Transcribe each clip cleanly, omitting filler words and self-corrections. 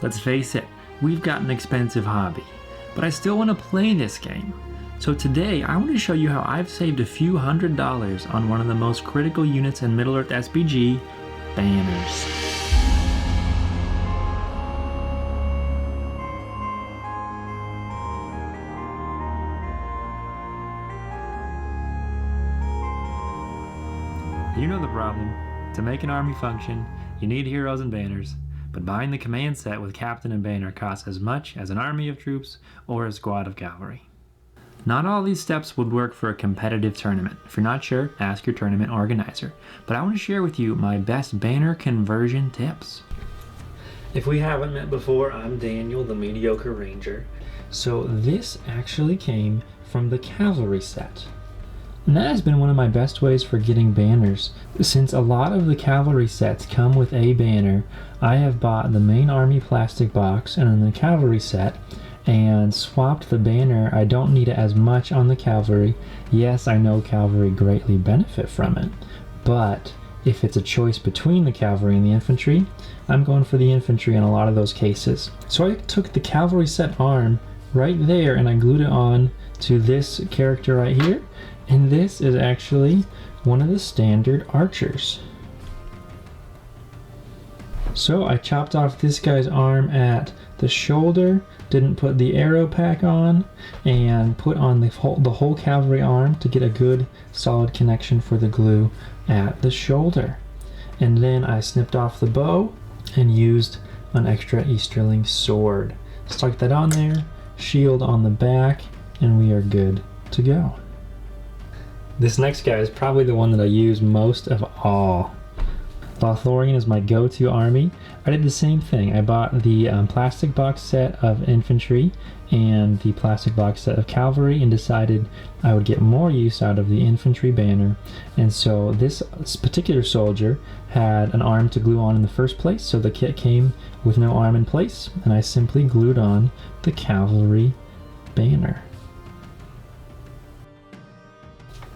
let's face it, we've got an expensive hobby, but I still want to play this game. So today I want to show you how I've saved a few $100s on one of the most critical units in Middle-earth SBG, banners. You know the problem. To make an army function, you need heroes and banners, but buying the command set with captain and banner costs as much as an army of troops or a squad of cavalry. Not all these steps would work for a competitive tournament. If you're not sure, ask your tournament organizer. But I want to share with you my best banner conversion tips. If we haven't met before, I'm Daniel, the Mediocre Ranger. So this actually came from the Cavalry Set. And that has been one of my best ways for getting banners. Since a lot of the cavalry sets come with a banner, I have bought the main army plastic box and then the cavalry set and swapped the banner. I don't need it as much on the cavalry. Yes, I know cavalry greatly benefit from it, but if it's a choice between the cavalry and the infantry, I'm going for the infantry in a lot of those cases. So I took the cavalry set arm right there and I glued it on to this character right here. And this is actually one of the standard archers. So I chopped off this guy's arm at the shoulder, didn't put the arrow pack on, and put on the whole cavalry arm to get a good solid connection for the glue at the shoulder. And then I snipped off the bow and used an extra Easterling sword. Stuck that on there, shield on the back, and we are good to go. This next guy is probably the one that I use most of all. Lothorian is my go-to army. I did the same thing. I bought the plastic box set of infantry and the plastic box set of cavalry and decided I would get more use out of the infantry banner. And so this particular soldier had an arm to glue on in the first place, so the kit came with no arm in place, and I simply glued on the cavalry banner.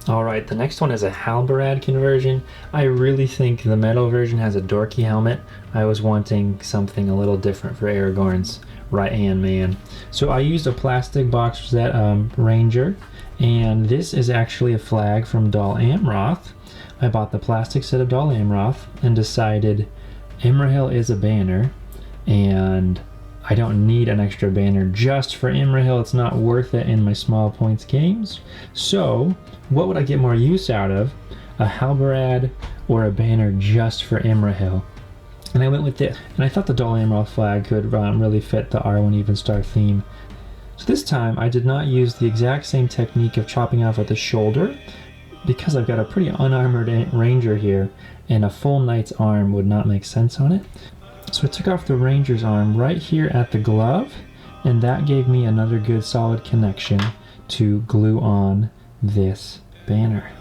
Alright, the next one is a Halberd conversion. I really think the metal version has a dorky helmet. I was wanting something a little different for Aragorn's right-hand man. So I used a plastic box set Ranger, and this is actually a flag from Dol Amroth. I bought the plastic set of Dol Amroth and decided Imrahil is a banner, and I don't need an extra banner just for Imrahil. It's not worth it in my small points games. So what would I get more use out of? A Halberd or a banner just for Imrahil? And I went with this. And I thought the Dol Amroth flag could really fit the R1 Even Star theme. So this time I did not use the exact same technique of chopping off at the shoulder, because I've got a pretty unarmored ranger here and a full knight's arm would not make sense on it. So I took off the ranger's arm right here at the glove, and that gave me another good solid connection to glue on this banner.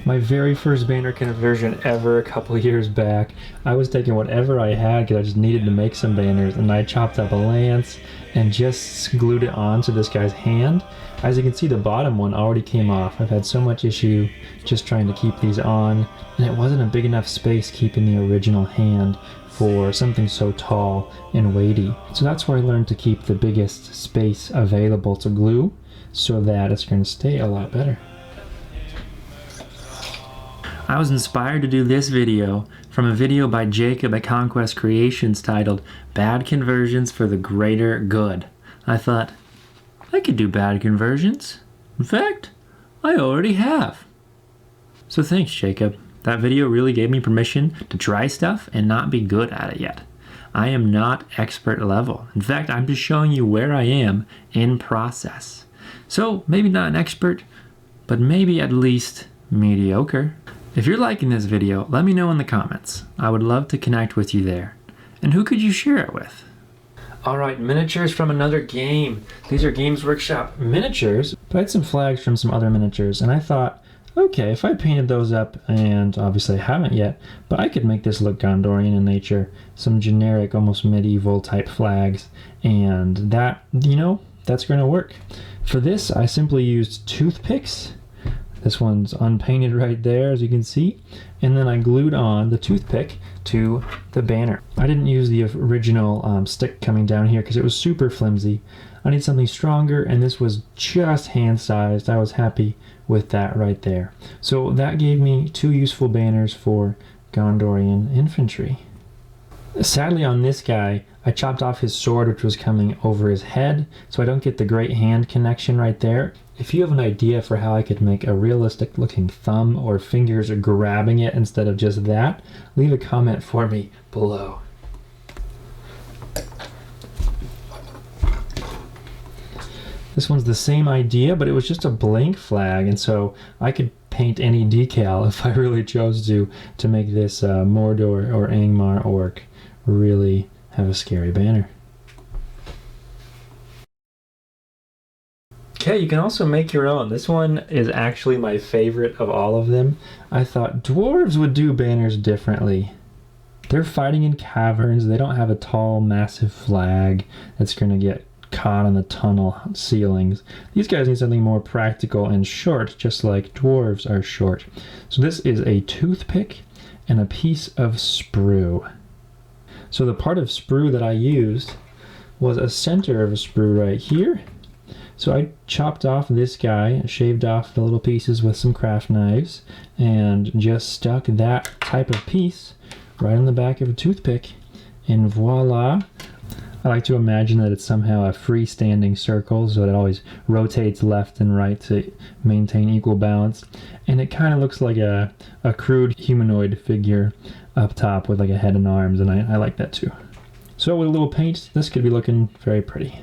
My very first banner conversion ever a couple years back, I was taking whatever I had because I just needed to make some banners, and I chopped up a lance and just glued it onto this guy's hand. As you can see, the bottom one already came off. I've had so much issue just trying to keep these on, and it wasn't a big enough space keeping the original hand for something so tall and weighty. So that's where I learned to keep the biggest space available to glue so that it's going to stay a lot better. I was inspired to do this video from a video by Jacob at Conquest Creations titled Bad Conversions for the Greater Good. I thought, I could do bad conversions. In fact, I already have. So thanks, Jacob. That video really gave me permission to try stuff and not be good at it yet. I am not expert level. In fact, I'm just showing you where I am in process. So maybe not an expert, but maybe at least mediocre. If you're liking this video, let me know in the comments. I would love to connect with you there. And who could you share it with? Alright, miniatures from another game. These are Games Workshop miniatures, but I had some flags from some other miniatures, and I thought, okay, if I painted those up, and obviously I haven't yet, but I could make this look Gondorian in nature, some generic, almost medieval type flags, and that, you know, that's going to work. For this, I simply used toothpicks. This one's unpainted right there, as you can see. and then I glued on the toothpick to the banner. I didn't use the original stick coming down here because it was super flimsy. I need something stronger, and this was just hand-sized. I was happy with that right there. So that gave me 2 useful banners for Gondorian infantry. Sadly on this guy, I chopped off his sword, which was coming over his head, so I don't get the great hand connection right there. If you have an idea for how I could make a realistic looking thumb or fingers grabbing it instead of just that, leave a comment for me below. This one's the same idea, but it was just a blank flag, and so I could paint any decal if I really chose to make this Mordor or Angmar orc really have a scary banner. Okay, you can also make your own. This one is actually my favorite of all of them. I thought dwarves would do banners differently. They're fighting in caverns. They don't have a tall, massive flag that's going to get caught on the tunnel ceilings. These guys need something more practical and short, just like dwarves are short. So this is a toothpick and a piece of sprue. So the part of sprue that I used was a center of a sprue right here. So I chopped off this guy, shaved off the little pieces with some craft knives, and just stuck that type of piece right on the back of a toothpick, and voila. I like to imagine that it's somehow a freestanding circle, so it always rotates left and right to maintain equal balance. And it kind of looks like a crude humanoid figure up top with like a head and arms, and I like that too. So with a little paint, this could be looking very pretty.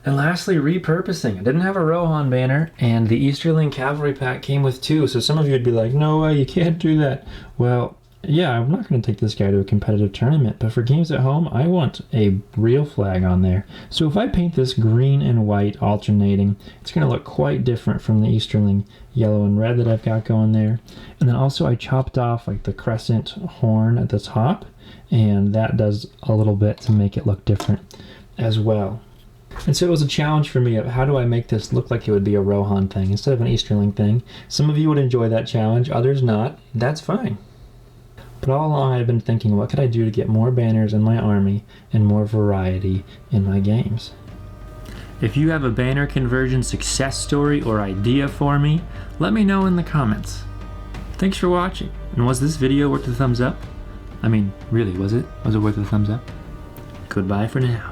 And lastly, repurposing. I didn't have a Rohan banner, and the Easterling Cavalry pack came with 2, so some of you would be like, no way, you can't do that. Well, yeah, I'm not going to take this guy to a competitive tournament, but for games at home, I want a real flag on there. So if I paint this green and white alternating, it's going to look quite different from the Easterling yellow and red that I've got going there. And then also I chopped off like the crescent horn at the top, and that does a little bit to make it look different as well. And so it was a challenge for me of how do I make this look like it would be a Rohan thing instead of an Easterling thing. Some of you would enjoy that challenge, others not. That's fine. But all along I've been thinking, what could I do to get more banners in my army and more variety in my games? If you have a banner conversion success story or idea for me, let me know in the comments. Thanks for watching, and was this video worth the thumbs up? I mean, really, was it? Was it worth the thumbs up? Goodbye for now.